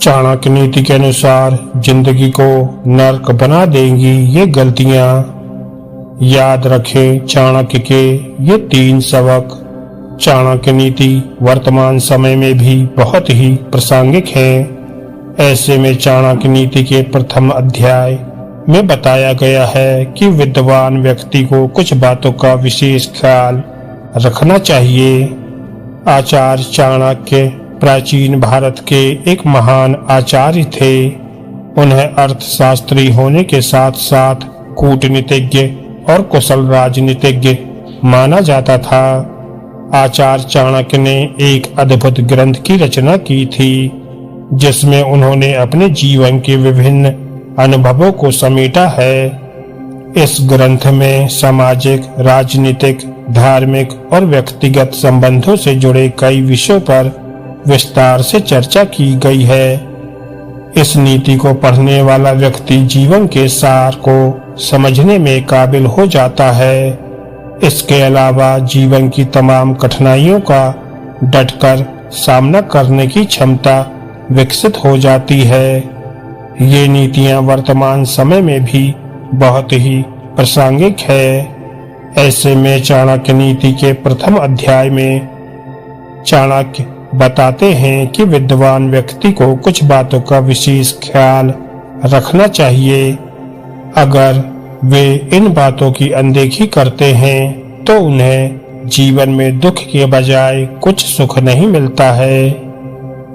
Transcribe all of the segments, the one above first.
चाणक्य नीति के अनुसार जिंदगी को नर्क बना देंगी ये गलतियां। याद रखें चाणक्य के ये 3 सबक। चाणक्य नीति वर्तमान समय में भी बहुत ही प्रासंगिक है। ऐसे में चाणक्य नीति के प्रथम अध्याय में बताया गया है कि विद्वान व्यक्ति को कुछ बातों का विशेष ख्याल रखना चाहिए। आचार्य चाणक्य प्राचीन भारत के एक महान आचार्य थे। उन्हें अर्थशास्त्री होने के साथ साथ कूटनीतिज्ञ और कुशल राजनीतिज्ञ माना जाता था। आचार्य चाणक्य ने एक अद्भुत ग्रंथ की रचना की थी जिसमें उन्होंने अपने जीवन के विभिन्न अनुभवों को समेटा है। इस ग्रंथ में सामाजिक, राजनीतिक, धार्मिक और व्यक्तिगत संबंधों से जुड़े कई विषयों पर विस्तार से चर्चा की गई है। इस नीति को पढ़ने वाला व्यक्ति जीवन के सार को समझने में काबिल हो जाता है। इसके अलावा जीवन की तमाम कठिनाइयों का डटकर सामना करने की क्षमता विकसित हो जाती है। ये नीतियां वर्तमान समय में भी बहुत ही प्रासंगिक है। ऐसे में चाणक्य नीति के प्रथम अध्याय में चाणक्य बताते हैं कि विद्वान व्यक्ति को कुछ बातों का विशेष ख्याल रखना चाहिए। अगर वे इन बातों की अनदेखी करते हैं तो उन्हें जीवन में दुख के बजाय कुछ सुख नहीं मिलता है।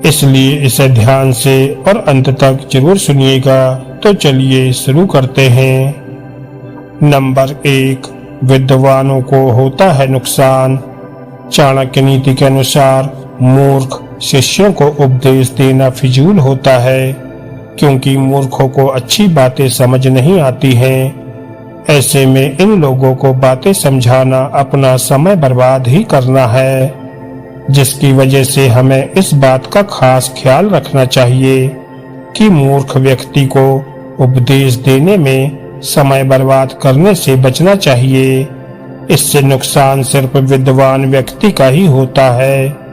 इसलिए इसे ध्यान से और अंत तक जरूर सुनिएगा। तो चलिए शुरू करते हैं। नंबर 1, विद्वानों को होता है नुकसान। चाणक्य नीति के अनुसार मूर्ख शिष्यों को उपदेश देना फिजूल होता है क्योंकि मूर्खों को अच्छी बातें समझ नहीं आती हैं। ऐसे में इन लोगों को बातें समझाना अपना समय बर्बाद ही करना है, जिसकी वजह से हमें इस बात का खास ख्याल रखना चाहिए कि मूर्ख व्यक्ति को उपदेश देने में समय बर्बाद करने से बचना चाहिए। इससे नुकसान सिर्फ विद्वान व्यक्ति का ही होता है।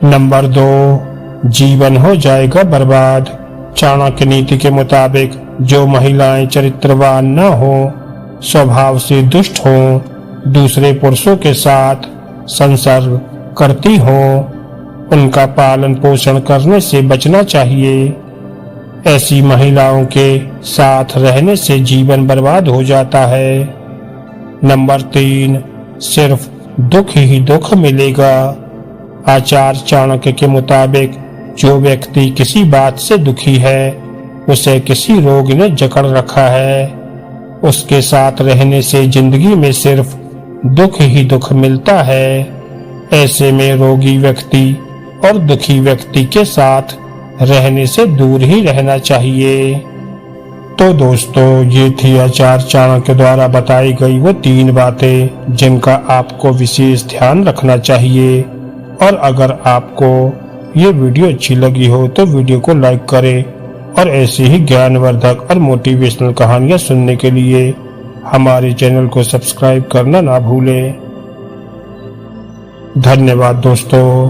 नंबर 2, जीवन हो जाएगा बर्बाद। चाणक्य नीति के मुताबिक जो महिलाएं चरित्रवान न हो, स्वभाव से दुष्ट हो, दूसरे पुरुषों के साथ संसर्ग करती हो, उनका पालन पोषण करने से बचना चाहिए। ऐसी महिलाओं के साथ रहने से जीवन बर्बाद हो जाता है। नंबर 3, सिर्फ दुख ही दुख मिलेगा। आचार्य चाणक्य के मुताबिक जो व्यक्ति किसी बात से दुखी है उसे किसी रोग ने जकड़ रखा है। उसके साथ रहने से जिंदगी में सिर्फ दुख ही दुख मिलता है। ऐसे में रोगी व्यक्ति और दुखी व्यक्ति के साथ रहने से दूर ही रहना चाहिए। तो दोस्तों, ये थी आचार्य चाणक्य द्वारा बताई गई वो 3 बातें जिनका आपको विशेष ध्यान रखना चाहिए। और अगर आपको ये वीडियो अच्छी लगी हो तो वीडियो को लाइक करें और ऐसे ही ज्ञानवर्धक और मोटिवेशनल कहानियाँ सुनने के लिए हमारे चैनल को सब्सक्राइब करना ना भूलें। धन्यवाद दोस्तों।